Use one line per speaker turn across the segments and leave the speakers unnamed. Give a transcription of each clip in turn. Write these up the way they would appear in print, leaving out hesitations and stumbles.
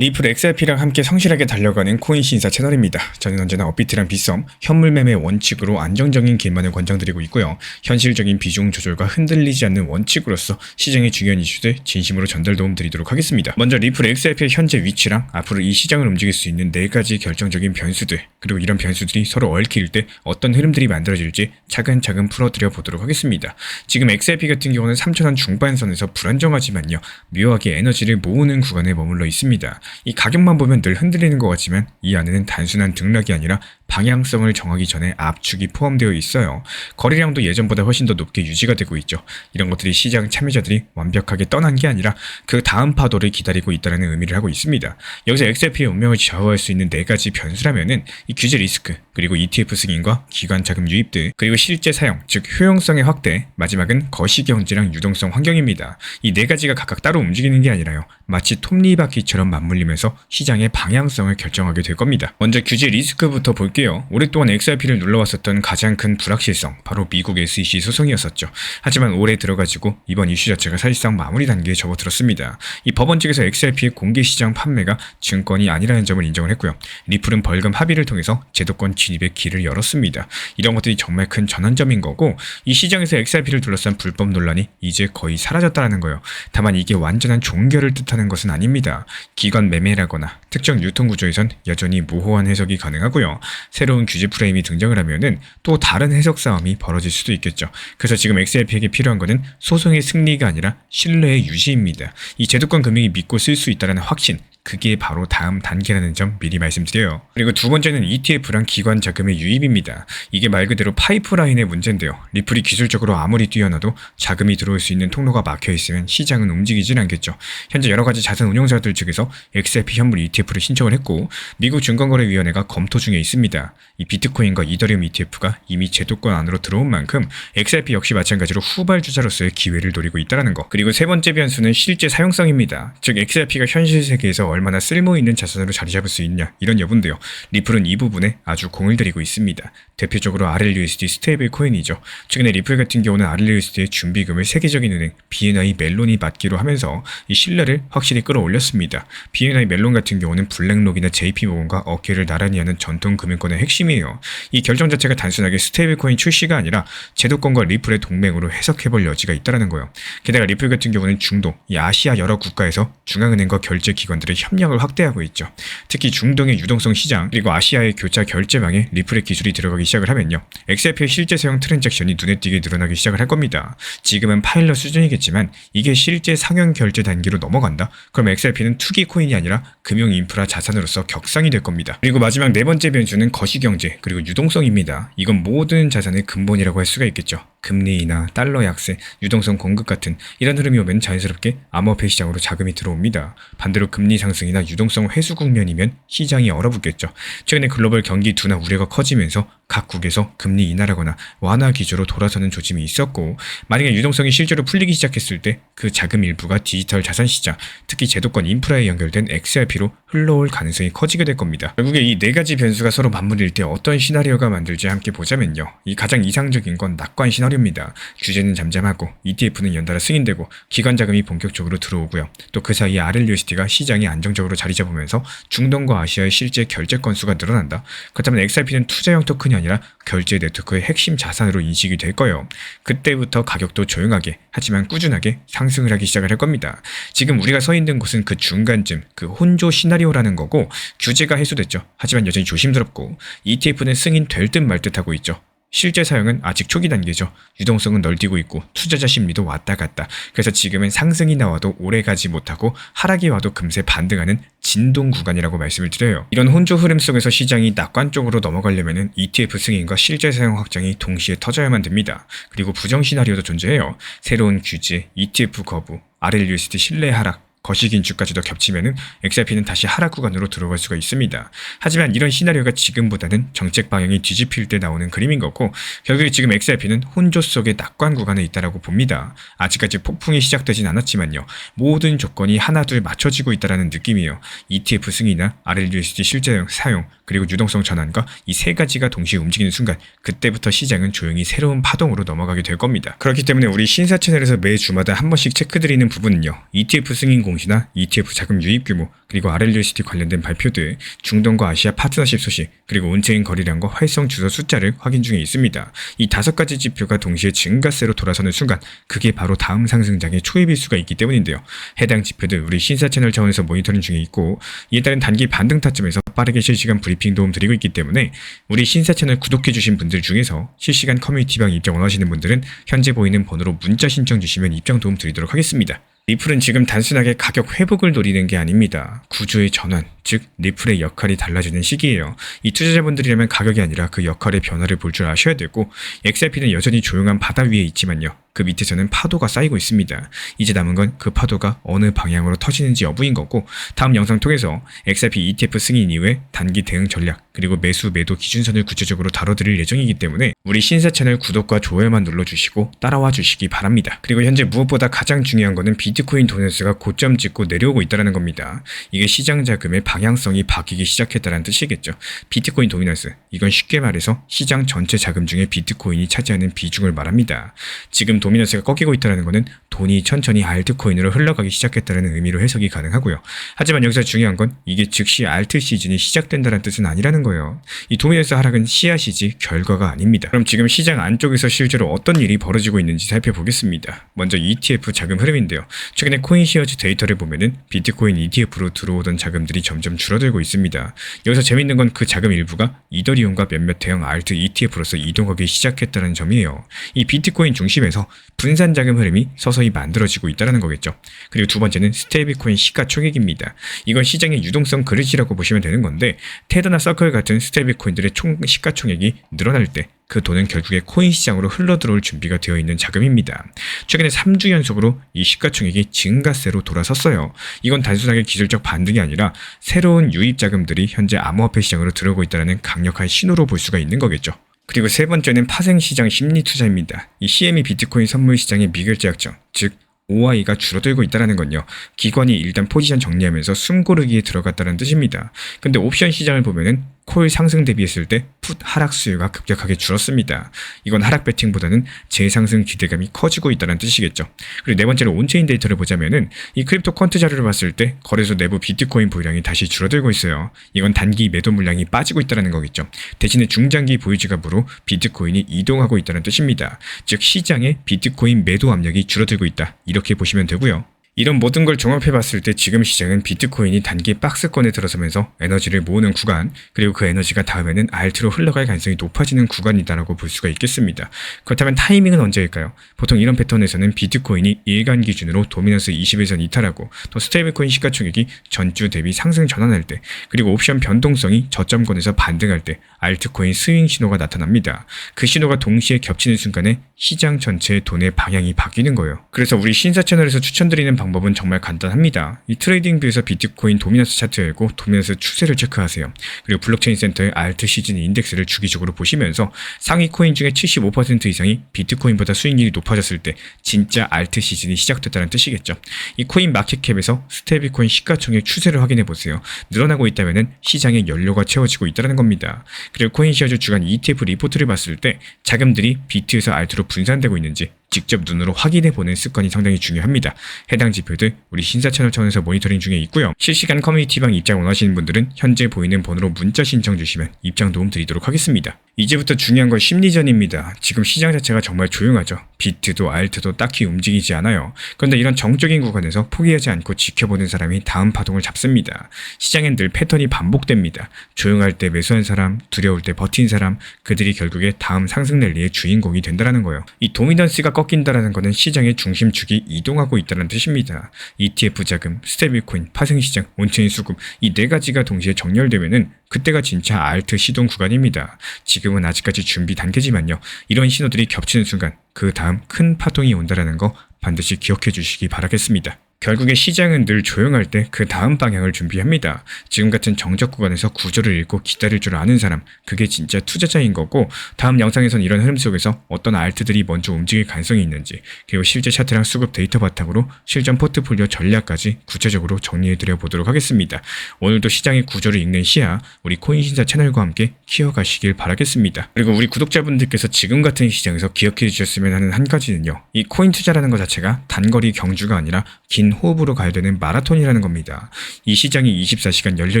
리플 XRP랑 함께 성실하게 달려가는 코인 신사 채널입니다. 저는 언제나 업비트랑 빗썸, 현물 매매 원칙으로 안정적인 길만을 권장드리고 있고요. 현실적인 비중 조절과 흔들리지 않는 원칙으로서 시장의 중요한 이슈들 진심으로 전달 도움 드리도록 하겠습니다. 먼저 리플 XRP의 현재 위치랑 앞으로 이 시장을 움직일 수 있는 4가지 결정적인 변수들, 그리고 이런 변수들이 서로 얽힐 때 어떤 흐름들이 만들어질지 차근차근 풀어드려 보도록 하겠습니다. 지금 XRP 같은 경우는 3,000원 중반선에서 불안정하지만요, 묘하게 에너지를 모으는 구간에 머물러 있습니다. 이 가격만 보면 늘 흔들리는 것 같지만 이 안에는 단순한 등락이 아니라 방향성을 정하기 전에 압축이 포함되어 있어요. 거래량도 예전보다 훨씬 더 높게 유지가 되고 있죠. 이런 것들이 시장 참여자들이 완벽하게 떠난 게 아니라 그 다음 파도를 기다리고 있다는 의미를 하고 있습니다. 여기서 XRP의 운명을 좌우할 수 있는 4가지 변수라면은 이 규제 리스크, 그리고 ETF 승인과 기관 자금 유입들, 그리고 실제 사용, 즉 효용성의 확대, 마지막은 거시경제랑 유동성 환경입니다. 이 4가지가 각각 따로 움직이는 게 아니라요, 마치 톱니바퀴처럼 맞물리면서 시장의 방향성을 결정하게 될 겁니다. 먼저 규제 리스크부터 볼게요. 오랫동안 XRP를 눌러왔었던 가장 큰 불확실성, 바로 미국 SEC 소송이었었죠. 하지만 올해 들어가지고 이번 이슈 자체가 사실상 마무리 단계에 접어들었습니다. 이 법원 측에서 XRP의 공개시장 판매가 증권이 아니라는 점을 인정을 했고요. 리플은 벌금 합의를 통해서 제도권 진입의 길을 열었습니다. 이런 것들이 정말 큰 전환점인 거고, 이 시장에서 XRP를 둘러싼 불법 논란이 이제 거의 사라졌다는 거예요. 다만 이게 완전한 종결을 뜻하는 것은 아닙니다. 기관 매매라거나 특정 유통 구조에선 여전히 모호한 해석이 가능하고요. 새로운 규제 프레임이 등장을 하면은 또 다른 해석 싸움이 벌어질 수도 있겠죠. 그래서 지금 XRP에게 필요한 것은 소송의 승리가 아니라 신뢰의 유지입니다. 이 제도권 금융이 믿고 쓸 수 있다는 확신, 그게 바로 다음 단계라는 점 미리 말씀드려요. 그리고 두 번째는 ETF랑 기관 자금의 유입입니다. 이게 말 그대로 파이프라인의 문제인데요. 리플이 기술적으로 아무리 뛰어나도 자금이 들어올 수 있는 통로가 막혀있으면 시장은 움직이진 않겠죠. 현재 여러가지 자산 운용사들 측에서 XRP 현물 ETF를 신청을 했고, 미국 증권거래위원회가 검토 중에 있습니다. 이 비트코인과 이더리움 ETF가 이미 제도권 안으로 들어온 만큼 XRP 역시 마찬가지로 후발주자로서의 기회를 노리고 있다는 거. 그리고 세 번째 변수는 실제 사용성입니다. 즉 XRP가 현실 세계에서 얼마나 쓸모있는 자산으로 자리 잡을 수 있냐, 이런 여부인데요. 리플은 이 부분에 아주 공을 들이고 있습니다. 대표적으로 RLUSD 스테이블 코인이죠. 최근에 리플 같은 경우는 RLUSD의 준비금을 세계적인 은행 BNI 멜론이 받기로 하면서 이 신뢰를 확실히 끌어올렸습니다. BNI 멜론 같은 경우는 블랙록이나 JP모건과 어깨를 나란히 하는 전통 금융권의 핵심이에요. 이 결정 자체가 단순하게 스테이블 코인 출시가 아니라 제도권과 리플의 동맹으로 해석해볼 여지가 있다는 거예요. 게다가 리플 같은 경우는 중동, 이 아시아 여러 국가에서 중앙은행과 결제 기관들의 협력을 확대하고 있죠. 특히 중동의 유동성 시장, 그리고 아시아의 교차 결제망에 리플의 기술이 들어가기 시작을 하면요, XRP의 실제 사용 트랜잭션이 눈에 띄게 늘어나기 시작을 할 겁니다. 지금은 파일럿 수준이겠지만 이게 실제 상용 결제 단계로 넘어간다? 그럼 XRP는 투기 코인이 아니라 금융 인프라 자산으로서 격상이 될 겁니다. 그리고 마지막 4번째 변수는 거시경제, 그리고 유동성입니다. 이건 모든 자산의 근본이라고 할 수가 있겠죠. 금리 인하, 달러 약세, 유동성 공급 같은 이런 흐름이 오면 자연스럽게 암호화폐 시장으로 자금이 들어옵니다. 반대로 금리 상승이나 유동성 회수 국면이면 시장이 얼어붙겠죠. 최근에 글로벌 경기 둔화 우려가 커지면서 각국에서 금리 인하라거나 완화 기조로 돌아서는 조짐이 있었고, 만약에 유동성이 실제로 풀리기 시작했을 때 그 자금 일부가 디지털 자산 시장, 특히 제도권 인프라에 연결된 XRP로 흘러올 가능성이 커지게 될 겁니다. 결국에 이 4가지 변수가 서로 맞물릴 때 어떤 시나리오가 만들지 함께 보자면요, 이 가장 이상적인 건 낙관 시나리오입니다. 규제는 잠잠하고 ETF는 연달아 승인되고 기관 자금이 본격적으로 들어오고요. 또 그 사이에 RLUSD가 시장이 안정적으로 자리 잡으면서 중동과 아시아의 실제 결제 건수가 늘어난다. 그렇다면 XRP는 투자형 토큰이 아니라 결제 네트워크의 핵심 자산으로 인식이 될 거예요. 그때부터 가격도 조용하게 하지만 꾸준하게 상승을 하기 시작을 할 겁니다. 지금 우리가 서 있는 곳은 그 중간쯤, 그 혼조 시나리오라는 거고, 규제가 해소됐죠. 하지만 여전히 조심스럽고 ETF는 승인될 듯 말 듯 하고 있죠. 실제 사용은 아직 초기 단계죠. 유동성은 널뛰고 있고 투자자 심리도 왔다 갔다. 그래서 지금은 상승이 나와도 오래 가지 못하고 하락이 와도 금세 반등하는 진동 구간이라고 말씀을 드려요. 이런 혼조 흐름 속에서 시장이 낙관 쪽으로 넘어가려면 ETF 승인과 실제 사용 확장이 동시에 터져야만 됩니다. 그리고 부정 시나리오도 존재해요. 새로운 규제, ETF 거부, RLUSD 신뢰 하락, 거시긴축까지도 겹치면은 XRP는 다시 하락 구간으로 들어갈 수가 있습니다. 하지만 이런 시나리오가 지금보다는 정책 방향이 뒤집힐 때 나오는 그림인 거고, 결국에 지금 XRP는 혼조 속의 낙관 구간에 있다라고 봅니다. 아직까지 폭풍이 시작되진 않았지만요, 모든 조건이 하나둘 맞춰지고 있다라는 느낌이에요. ETF 승인이나 RLUSD 실제 사용, 그리고 유동성 전환과 이 3가지가 동시에 움직이는 순간, 그때부터 시장은 조용히 새로운 파동으로 넘어가게 될 겁니다. 그렇기 때문에 우리 신사 채널에서 매주마다 한 번씩 체크드리는 부분은요, ETF 승인 공시나 ETF 자금 유입 규모, 그리고 RLUSD 관련된 발표들, 중동과 아시아 파트너십 소식, 그리고 온체인 거래량과 활성 주소 숫자를 확인 중에 있습니다. 이 5가지 지표가 동시에 증가세로 돌아서는 순간 그게 바로 다음 상승장의 초입일 수가 있기 때문인데요. 해당 지표들 우리 신사 채널 차원에서 모니터링 중에 있고, 이에 따른 단기 반등 타점에서 빠르게 실시간 브리핑 도움 드리고 있기 때문에 우리 신사 채널 구독해주신 분들 중에서 실시간 커뮤니티방 입장 원하시는 분들은 현재 보이는 번호로 문자 신청 주시면 입장 도움 드리도록 하겠습니다. 리플은 지금 단순하게 가격 회복을 노리는 게 아닙니다. 구조의 전환, 즉 리플의 역할이 달라지는 시기예요. 이 투자자분들이라면 가격이 아니라 그 역할의 변화를 볼 줄 아셔야 되고, XRP는 여전히 조용한 바다 위에 있지만요, 그 밑에서는 파도가 쌓이고 있습니다. 이제 남은 건 그 파도가 어느 방향으로 터지는지 여부인 거고, 다음 영상 통해서 XRP ETF 승인 이후에 단기 대응 전략, 그리고 매수 매도 기준선을 구체적으로 다뤄드릴 예정이기 때문에 우리 신사 채널 구독과 좋아요만 눌러주시고 따라와 주시기 바랍니다. 그리고 현재 무엇보다 가장 중요한 거는 비트코인 도미넌스가 고점 찍고 내려오고 있다는 겁니다. 이게 시장 자금의 방향성이 바뀌기 시작했다는 뜻이겠죠. 비트코인 도미넌스, 이건 쉽게 말해서 시장 전체 자금 중에 비트코인이 차지하는 비중을 말합니다. 지금 도미넌스가 꺾이고 있다는 것은 돈이 천천히 알트코인으로 흘러가기 시작했다는 의미로 해석이 가능하고요. 하지만 여기서 중요한 건 이게 즉시 알트 시즌이 시작된다는 뜻은 아니라는 거예요. 이 도미넌스 하락은 씨앗이지 결과가 아닙니다. 그럼 지금 시장 안쪽에서 실제로 어떤 일이 벌어지고 있는지 살펴보겠습니다. 먼저 ETF 자금 흐름인데요. 최근에 코인시어즈 데이터를 보면은 비트코인 ETF로 들어오던 자금들이 점점 줄어들고 있습니다. 여기서 재밌는 건 그 자금 일부가 이더리움과 몇몇 대형 알트 ETF로서 이동하기 시작했다는 점이에요. 이 비트코인 중심에서 분산 자금 흐름이 서서히 만들어지고 있다는 거겠죠. 그리고 두 번째는 스테이블코인 시가총액입니다. 이건 시장의 유동성 그릇이라고 보시면 되는 건데, 테더나 서클 같은 스테이블코인들의 총 시가총액이 늘어날 때 그 돈은 결국에 코인 시장으로 흘러들어올 준비가 되어 있는 자금입니다. 최근에 3주 연속으로 이 시가총액이 증가세로 돌아섰어요. 이건 단순하게 기술적 반등이 아니라 새로운 유입 자금들이 현재 암호화폐 시장으로 들어오고 있다는 강력한 신호로 볼 수가 있는 거겠죠. 그리고 세 번째는 파생시장 심리 투자입니다. 이 CME 비트코인 선물 시장의 미결제 약정, 즉 OI가 줄어들고 있다는 건요, 기관이 일단 포지션 정리하면서 숨고르기에 들어갔다는 뜻입니다. 근데 옵션 시장을 보면은 콜 상승 대비했을 때 풋 하락 수요가 급격하게 줄었습니다. 이건 하락 배팅보다는 재상승 기대감이 커지고 있다는 뜻이겠죠. 그리고 네 번째로 온체인 데이터를 보자면은 이 크립토 퀀트 자료를 봤을 때 거래소 내부 비트코인 보유량이 다시 줄어들고 있어요. 이건 단기 매도 물량이 빠지고 있다는 거겠죠. 대신에 중장기 보유 지갑으로 비트코인이 이동하고 있다는 뜻입니다. 즉 시장에 비트코인 매도 압력이 줄어들고 있다, 이렇게 보시면 되고요. 이런 모든 걸 종합해봤을 때 지금 시장은 비트코인이 단기 박스권에 들어서면서 에너지를 모으는 구간, 그리고 그 에너지가 다음에는 알트로 흘러갈 가능성이 높아지는 구간이다라고 볼 수가 있겠습니다. 그렇다면 타이밍은 언제일까요? 보통 이런 패턴에서는 비트코인이 일간 기준으로 도미넌스 20에선 이탈하고 또 스테이블코인 시가총액이 전주 대비 상승 전환할 때, 그리고 옵션 변동성이 저점권에서 반등할 때 알트코인 스윙 신호가 나타납니다. 그 신호가 동시에 겹치는 순간에 시장 전체의 돈의 방향이 바뀌는 거예요. 그래서 우리 신사 채널에서 추천드리는 방법은 정말 간단합니다. 이 트레이딩 뷰에서 비트코인 도미넌스 차트 열고 도미넌스 추세를 체크하세요. 그리고 블록체인 센터의 알트 시즌 인덱스를 주기적으로 보시면서 상위 코인 중에 75% 이상이 비트코인보다 수익률이 높아졌을 때 진짜 알트 시즌이 시작됐다는 뜻이겠죠. 이 코인 마켓캡에서 스테이블코인 시가총액 추세를 확인해 보세요. 늘어나고 있다면 시장의 연료가 채워지고 있다는 겁니다. 그리고 코인시어즈 주간 ETF 리포트를 봤을 때 자금들이 비트에서 알트로 분산되고 있는지 직접 눈으로 확인해보는 습관이 상당히 중요합니다. 해당 지표들 우리 신사 채널 차원에서 모니터링 중에 있고요. 실시간 커뮤니티방 입장 원하시는 분들은 현재 보이는 번호로 문자 신청 주시면 입장 도움 드리도록 하겠습니다. 이제부터 중요한 건 심리전입니다. 지금 시장 자체가 정말 조용하죠. 비트도 알트도 딱히 움직이지 않아요. 그런데 이런 정적인 구간에서 포기하지 않고 지켜보는 사람이 다음 파동을 잡습니다. 시장엔 늘 패턴이 반복됩니다. 조용할 때 매수한 사람, 두려울 때 버틴 사람, 그들이 결국에 다음 상승 랠리의 주인공이 된다는 거예요. 이 도미넌스가 꺾인다는 것은 시장의 중심축이 이동하고 있다는 뜻입니다. ETF 자금, 스테이블코인, 파생시장, 온체인 수급, 이 네 가지가 동시에 정렬되면은 그때가 진짜 알트 시동 구간입니다. 지금은 아직까지 준비 단계지만요. 이런 신호들이 겹치는 순간 그 다음 큰 파동이 온다는 거 반드시 기억해 주시기 바라겠습니다. 결국에 시장은 늘 조용할 때 그 다음 방향을 준비합니다. 지금 같은 정적 구간에서 구조를 읽고 기다릴 줄 아는 사람, 그게 진짜 투자자인 거고, 다음 영상에선 이런 흐름 속에서 어떤 알트들이 먼저 움직일 가능성이 있는지, 그리고 실제 차트랑 수급 데이터 바탕으로 실전 포트폴리오 전략까지 구체적으로 정리해드려 보도록 하겠습니다. 오늘도 시장의 구조를 읽는 시야 우리 코인신사 채널과 함께 키워가시길 바라겠습니다. 그리고 우리 구독자분들께서 지금 같은 시장에서 기억해 주셨으면 하는 한 가지는요, 이 코인 투자라는 것 자체가 단거리 경주가 아니라 긴 긴 호흡으로 가야 되는 마라톤이라는 겁니다. 이 시장이 24시간 열려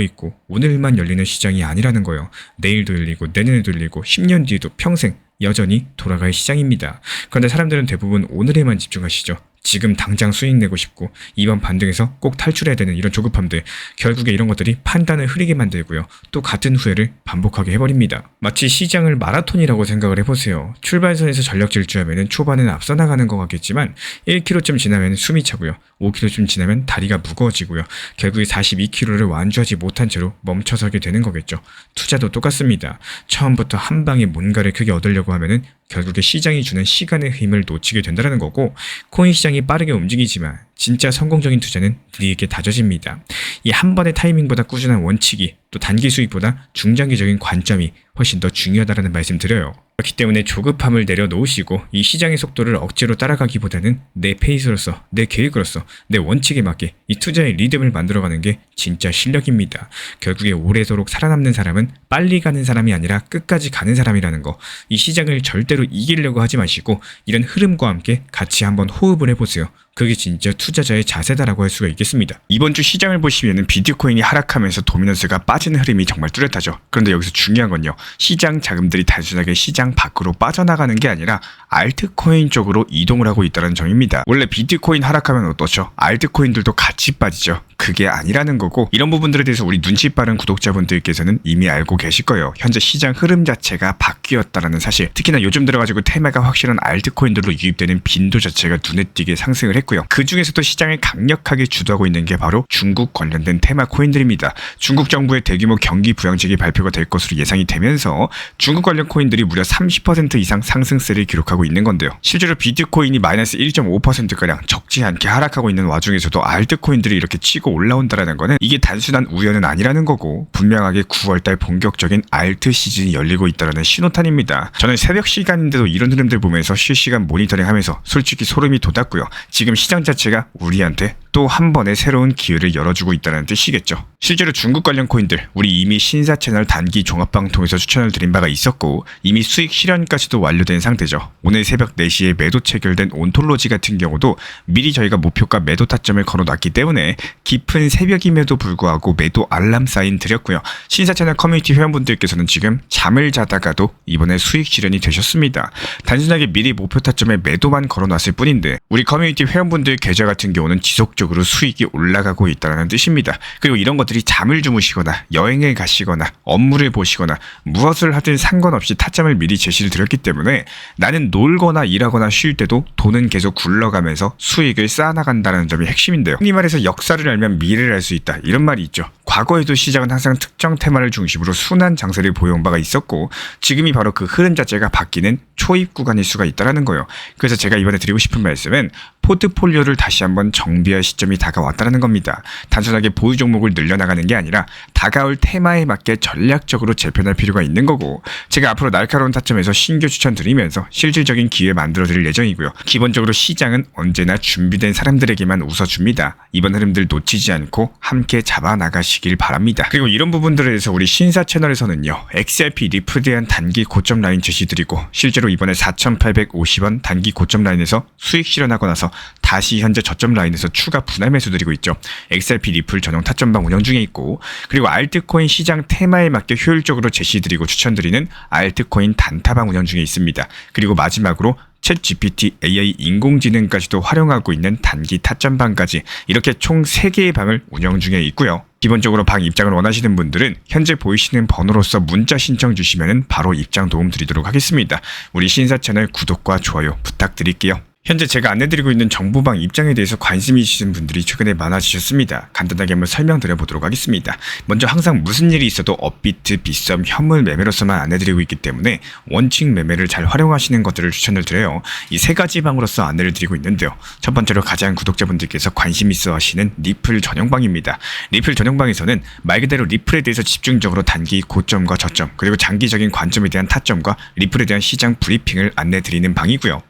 있고 오늘만 열리는 시장이 아니라는 거예요. 내일도 열리고 내년에도 열리고 10년 뒤에도 평생 여전히 돌아갈 시장입니다. 그런데 사람들은 대부분 오늘에만 집중하시죠. 지금 당장 수익 내고 싶고 이번 반등에서 꼭 탈출해야 되는 이런 조급함들, 결국에 이런 것들이 판단을 흐리게 만들고요. 또 같은 후회를 반복하게 해버립니다. 마치 시장을 마라톤이라고 생각을 해보세요. 출발선에서 전력 질주하면 초반에는 앞서 나가는 것 같겠지만 1km쯤 지나면 숨이 차고요. 5km쯤 지나면 다리가 무거워지고요. 결국에 42km를 완주하지 못한 채로 멈춰서게 되는 거겠죠. 투자도 똑같습니다. 처음부터 한 방에 뭔가를 크게 얻으려고 하면은 결국에 시장이 주는 시간의 힘을 놓치게 된다는 거고, 코인 시장이 빠르게 움직이지만 진짜 성공적인 투자는 우리에게 다져집니다. 이 한 번의 타이밍보다 꾸준한 원칙이, 또 단기 수익보다 중장기적인 관점이 훨씬 더 중요하다는 말씀 드려요. 그렇기 때문에 조급함을 내려놓으시고 이 시장의 속도를 억지로 따라가기보다는 내 페이스로서, 내 계획으로서, 내 원칙에 맞게 이 투자의 리듬을 만들어가는 게 진짜 실력입니다. 결국에 오래도록 살아남는 사람은 빨리 가는 사람이 아니라 끝까지 가는 사람이라는 거. 이 시장을 절대로 이기려고 하지 마시고 이런 흐름과 함께 같이 한번 호흡을 해보세요. 그게 진짜 투자자의 자세다라고 할 수가 있겠습니다. 이번 주 시장을 보시면은 비트코인이 하락하면서 도미넌스가 빠지는 흐름이 정말 뚜렷하죠. 그런데 여기서 중요한 건요, 시장 자금들이 단순하게 시장 밖으로 빠져나가는 게 아니라 알트코인 쪽으로 이동을 하고 있다는 점입니다. 원래 비트코인 하락하면 어떠죠? 알트코인들도 같이 빠지죠. 그게 아니라는 거고, 이런 부분들에 대해서 우리 눈치 빠른 구독자분들께서는 이미 알고 계실 거예요. 현재 시장 흐름 자체가 바뀌었다라는 사실. 특히나 요즘 들어가지고 테마가 확실한 알트코인들로 유입되는 빈도 자체가 눈에 띄게 상승을 했고요. 그 중에서도 시장을 강력하게 주도하고 있는 게 바로 중국 관련된 테마 코인들입니다. 중국 정부의 대규모 경기 부양책이 발표가 될 것으로 예상이 되면서 중국 관련 코인들이 무려 30% 이상 상승세를 기록하고 있는 건데요. 실제로 비트코인이 마이너스 1.5%가량 적지 않게 하락하고 있는 와중에서도 알트코인들이 이렇게 치고 올라온다라는 거는 이게 단순한 우연은 아니라는 거고, 분명하게 9월달 본격적인 알트 시즌이 열리고 있다는 신호탄입니다. 저는 새벽 시간인데도 이런 흐름들 보면서 실시간 모니터링하면서 솔직히 소름이 돋았고요. 지금 시장 자체가 우리한테 또 한 번의 새로운 기회를 열어주고 있다는 뜻이겠죠. 실제로 중국 관련 코인들, 우리 이미 신사 채널 단기 종합방통에서 추천을 드린 바가 있었고 이미 수익 실현까지도 완료된 상태죠. 오늘 새벽 4시에 매도 체결된 온톨로지 같은 경우도 미리 저희가 목표가 매도 타점을 걸어놨기 때문에 깊은 새벽임에도 불구하고 매도 알람 사인 드렸고요. 신사 채널 커뮤니티 회원분들께서는 지금 잠을 자다가도 이번에 수익 실현이 되셨습니다. 단순하게 미리 목표 타점에 매도만 걸어놨을 뿐인데 우리 커뮤니티 회원분들 계좌 같은 경우는 지속적으로 수익이 올라가고 있다는 뜻입니다. 그리고 이런 것들이 잠을 주무시거나 여행을 가시거나 업무를 보시거나 무엇을 하든 상관없이 타점을 미리 제시를 드렸기 때문에 나는 놀거나 일하거나 쉴 때도 돈은 계속 굴러가면서 수익을 쌓아나간다는 점이 핵심인데요. 흔히 말해서 역사를 알면 미래를 알 수 있다, 이런 말이 있죠. 과거에도 시장은 항상 특정 테마를 중심으로 순환 장세를 보여온 바가 있었고 지금이 바로 그 흐름 자체가 바뀌는 초입 구간일 수가 있다는 거예요. 그래서 제가 이번에 드리고 싶은 말씀은 포트폴리오를 다시 한번 정비할 시점이 다가왔다는 겁니다. 단순하게 보유 종목을 늘려나가는 게 아니라 다가올 테마에 맞게 전략적으로 재편할 필요가 있는 거고, 제가 앞으로 날카로운 타점에서 신규 추천 드리면서 실질적인 기회 만들어 드릴 예정이고요. 기본적으로 시장은 언제나 준비된 사람들에게만 웃어줍니다. 이번 흐름들 놓치지 않고 함께 잡아나가시길 바랍니다. 그리고 이런 부분들에 대해서 우리 신사 채널에서는요, XRP 리플에 대한 단기 고점 라인 제시드리고 실제로 이번에 4,850원 단기 고점 라인에서 수익 실현하고 나서 다시 현재 저점 라인에서 추가 분할 매수 드리고 있죠. XRP 리플 전용 타점방 운영 중에 있고, 그리고 알트코인 시장 테마에 맞게 효율적으로 제시드리고 추천드리는 알트코인 단타방 운영 중에 있습니다. 그리고 마지막으로 챗 GPT AI 인공지능까지도 활용하고 있는 단기 타점방까지 이렇게 총 3개의 방을 운영 중에 있고요. 기본적으로 방 입장을 원하시는 분들은 현재 보이시는 번호로서 문자 신청 주시면 바로 입장 도움 드리도록 하겠습니다. 우리 신사 채널 구독과 좋아요 부탁드릴게요. 현재 제가 안내드리고 있는 정보방 입장에 대해서 관심이 있으신 분들이 최근에 많아지셨습니다. 간단하게 한번 설명드려보도록 하겠습니다. 먼저 항상 무슨 일이 있어도 업비트, 빗썸, 현물 매매로서만 안내드리고 있기 때문에 원칙 매매를 잘 활용하시는 것들을 추천을 드려요. 이 3가지 방으로서 안내를 드리고 있는데요. 첫 번째로 가장 구독자분들께서 관심 있어 하시는 리플 전용방입니다. 리플 전용방에서는 말 그대로 리플에 대해서 집중적으로 단기 고점과 저점, 그리고 장기적인 관점에 대한 타점과 리플에 대한 시장 브리핑을 안내드리는 방이고요.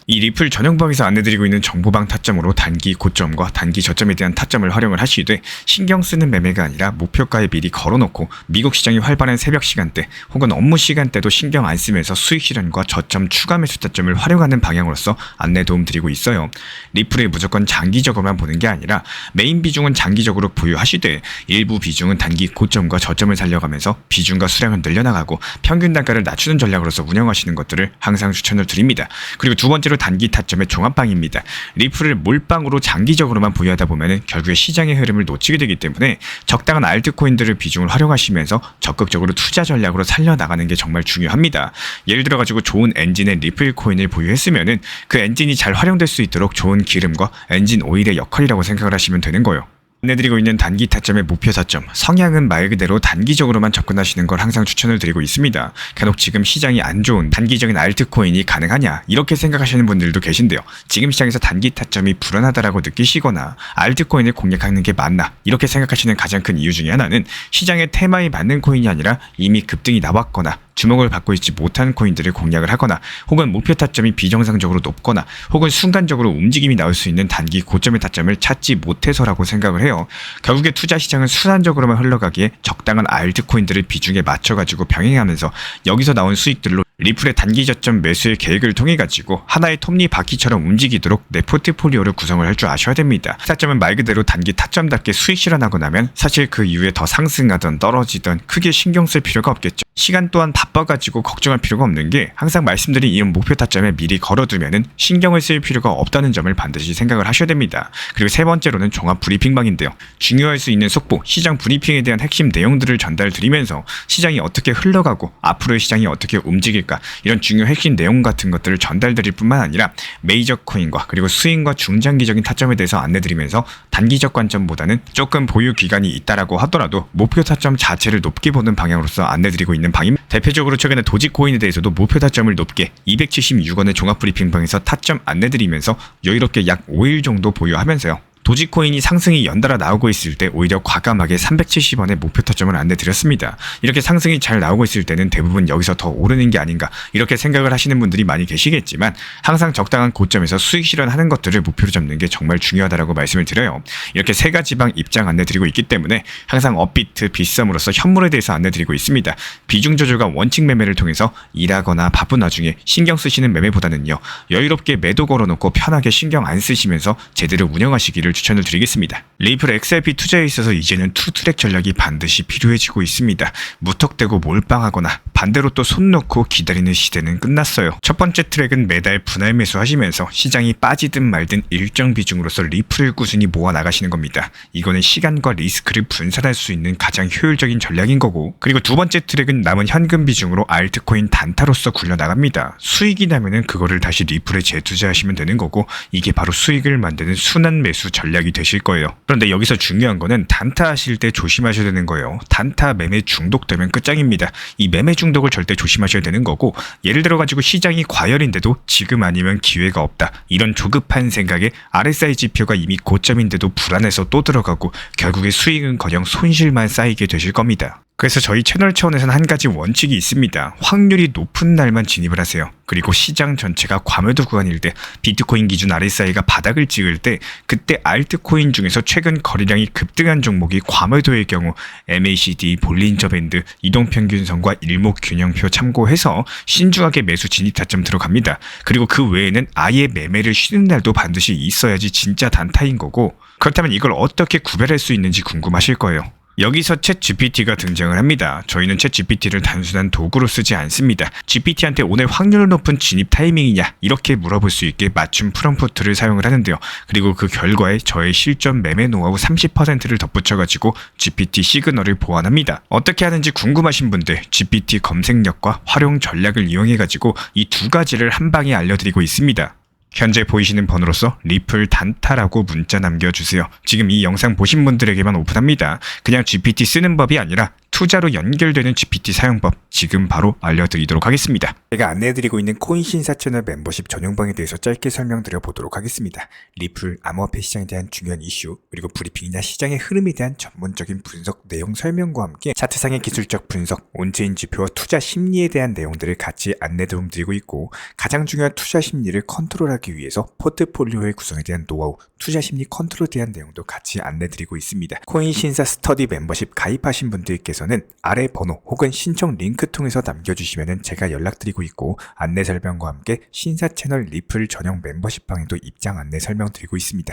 이 리플 전용방에서 안내드리고 있는 정보방 타점으로 단기 고점과 단기 저점에 대한 타점을 활용을 하시되 신경 쓰는 매매가 아니라 목표가에 미리 걸어놓고 미국 시장이 활발한 새벽 시간대 혹은 업무 시간대도 신경 안 쓰면서 수익 실현과 저점 추가 매수 타점을 활용하는 방향으로서 안내 도움 드리고 있어요. 리플을 무조건 장기적으로만 보는 게 아니라 메인 비중은 장기적으로 보유하시되 일부 비중은 단기 고점과 저점을 살려가면서 비중과 수량을 늘려나가고 평균 단가를 낮추는 전략으로서 운영하시는 것들을 항상 추천을 드립니다. 그리고 두 번째로 단기 타점의 종합방입니다. 리플을 몰빵으로 장기적으로만 보유하다 보면 결국에 시장의 흐름을 놓치게 되기 때문에 적당한 알트코인들을 비중을 활용하시면서 적극적으로 투자 전략으로 살려나가는 게 정말 중요합니다. 예를 들어가지고 좋은 엔진의 리플 코인을 보유했으면은 그 엔진이 잘 활용될 수 있도록 좋은 기름과 엔진 오일의 역할이라고 생각을 하시면 되는 거예요. 안내드리고 있는 단기 타점의 목표 타점, 성향은 말 그대로 단기적으로만 접근하시는 걸 항상 추천을 드리고 있습니다. 간혹 지금 시장이 안 좋은 단기적인 알트코인이 가능하냐 이렇게 생각하시는 분들도 계신데요. 지금 시장에서 단기 타점이 불안하다라고 느끼시거나 알트코인을 공략하는 게 맞나 이렇게 생각하시는 가장 큰 이유 중에 하나는 시장의 테마에 맞는 코인이 아니라 이미 급등이 나왔거나 주목을 받고 있지 못한 코인들을 공략을 하거나 혹은 목표 타점이 비정상적으로 높거나 혹은 순간적으로 움직임이 나올 수 있는 단기 고점의 타점을 찾지 못해서라고 생각을 해요. 결국에 투자 시장은 순환적으로만 흘러가기에 적당한 알트코인들을 비중에 맞춰가지고 병행하면서 여기서 나온 수익들로 리플의 단기 저점 매수의 계획을 통해 가지고 하나의 톱니바퀴처럼 움직이도록 내 포트폴리오를 구성을 할 줄 아셔야 됩니다. 타점은 말 그대로 단기 타점답게 수익 실현하고 나면 사실 그 이후에 더 상승하던 떨어지던 크게 신경 쓸 필요가 없겠죠. 시간 또한 바빠가지고 걱정할 필요가 없는 게 항상 말씀드린 이 목표 타점에 미리 걸어두면은 신경을 쓸 필요가 없다는 점을 반드시 생각을 하셔야 됩니다. 그리고 세 번째로는 종합 브리핑방인데요. 중요할 수 있는 속보, 시장 브리핑에 대한 핵심 내용들을 전달드리면서 시장이 어떻게 흘러가고 앞으로의 시장이 어떻게 움직일까 이런 중요 핵심 내용 같은 것들을 전달드릴 뿐만 아니라 메이저 코인과 그리고 스윙과 중장기적인 타점에 대해서 안내드리면서 단기적 관점보다는 조금 보유 기간이 있다라고 하더라도 목표 타점 자체를 높게 보는 방향으로서 안내드리고 있는 방입니다. 대표적으로 최근에 도지코인에 대해서도 목표 타점을 높게 276원의 종합 브리핑방에서 타점 안내드리면서 여유롭게 약 5일 정도 보유하면서요. 도지코인이 상승이 연달아 나오고 있을 때 오히려 과감하게 370원의 목표 타점을 안내드렸습니다. 이렇게 상승이 잘 나오고 있을 때는 대부분 여기서 더 오르는 게 아닌가 이렇게 생각을 하시는 분들이 많이 계시겠지만 항상 적당한 고점에서 수익 실현하는 것들을 목표로 잡는 게 정말 중요하다고 말씀을 드려요. 이렇게 세 가지 방 입장 안내드리고 있기 때문에 항상 업비트, 빗썸으로서 현물에 대해서 안내드리고 있습니다. 비중 조절과 원칙 매매를 통해서 일하거나 바쁜 와중에 신경 쓰시는 매매보다는요. 여유롭게 매도 걸어놓고 편하게 신경 안 쓰시면서 제대로 운영하시기를 추천을 드리겠습니다. 리플 XRP 투자에 있어서 이제는 투트랙 전략이 반드시 필요해지고 있습니다. 무턱대고 몰빵하거나 반대로 또 손 놓고 기다리는 시대는 끝났어요. 첫 번째 트랙은 매달 분할 매수하시면서 시장이 빠지든 말든 일정 비중으로서 리플을 꾸준히 모아 나가시는 겁니다. 이거는 시간과 리스크를 분산할 수 있는 가장 효율적인 전략인 거고, 그리고 두 번째 트랙은 남은 현금 비중으로 알트코인 단타로서 굴려나갑니다. 수익이 나면은 그거를 다시 리플에 재투자하시면 되는 거고, 이게 바로 수익을 만드는 순환 매수 전략이 되실 거예요. 그런데 여기서 중요한 거는 단타 하실 때 조심하셔야 되는 거예요. 단타 매매 중독되면 끝장입니다. 이 매매 중독을 절대 조심하셔야 되는 거고, 예를 들어가지고 시장이 과열인데도 지금 아니면 기회가 없다, 이런 조급한 생각에 RSI 지표가 이미 고점인데도 불안해서 또 들어가고 결국에 수익은커녕 손실만 쌓이게 되실 겁니다. 그래서 저희 채널 차원에서는 한 가지 원칙이 있습니다. 확률이 높은 날만 진입을 하세요. 그리고 시장 전체가 과매도 구간일 때, 비트코인 기준 RSI가 바닥을 찍을 때, 그때 알트코인 중에서 최근 거래량이 급등한 종목이 과매도의 경우 MACD, 볼린저 밴드, 이동평균선과 일목균형표 참고해서 신중하게 매수 진입 타점 들어갑니다. 그리고 그 외에는 아예 매매를 쉬는 날도 반드시 있어야지 진짜 단타인 거고, 그렇다면 이걸 어떻게 구별할 수 있는지 궁금하실 거예요. 여기서 챗 GPT가 등장을 합니다. 저희는 챗 GPT를 단순한 도구로 쓰지 않습니다. GPT한테 오늘 확률 높은 진입 타이밍이냐 이렇게 물어볼 수 있게 맞춤 프롬프트를 사용을 하는데요. 그리고 그 결과에 저의 실전 매매 노하우 30%를 덧붙여가지고 GPT 시그널을 보완합니다. 어떻게 하는지 궁금하신 분들 GPT 검색력과 활용 전략을 이용해가지고 이 두 가지를 한 방에 알려드리고 있습니다. 현재 보이시는 번호로서 리플 단타라고 문자 남겨주세요. 지금 이 영상 보신 분들에게만 오픈합니다. 그냥 GPT 쓰는 법이 아니라 투자로 연결되는 GPT 사용법 지금 바로 알려드리도록 하겠습니다. 제가 안내해드리고 있는 코인 신사 채널 멤버십 전용방에 대해서 짧게 설명드려 보도록 하겠습니다. 리플, 암호화폐 시장에 대한 중요한 이슈, 그리고 브리핑이나 시장의 흐름에 대한 전문적인 분석 내용 설명과 함께 차트상의 기술적 분석, 온체인 지표와 투자 심리에 대한 내용들을 같이 안내 도움드리고 있고, 가장 중요한 투자 심리를 컨트롤하기 위해서 포트폴리오의 구성에 대한 노하우, 투자 심리 컨트롤에 대한 내용도 같이 안내드리고 있습니다. 코인 신사 스터디 멤버십 가입하신 분들께서는 아래 번호 혹은 신청 링크 통해서 남겨주시면 제가 연락드리고 있고, 안내 설명과 함께 신사 채널 리플 전용 멤버십 방에도 입장 안내 설명드리고 있습니다.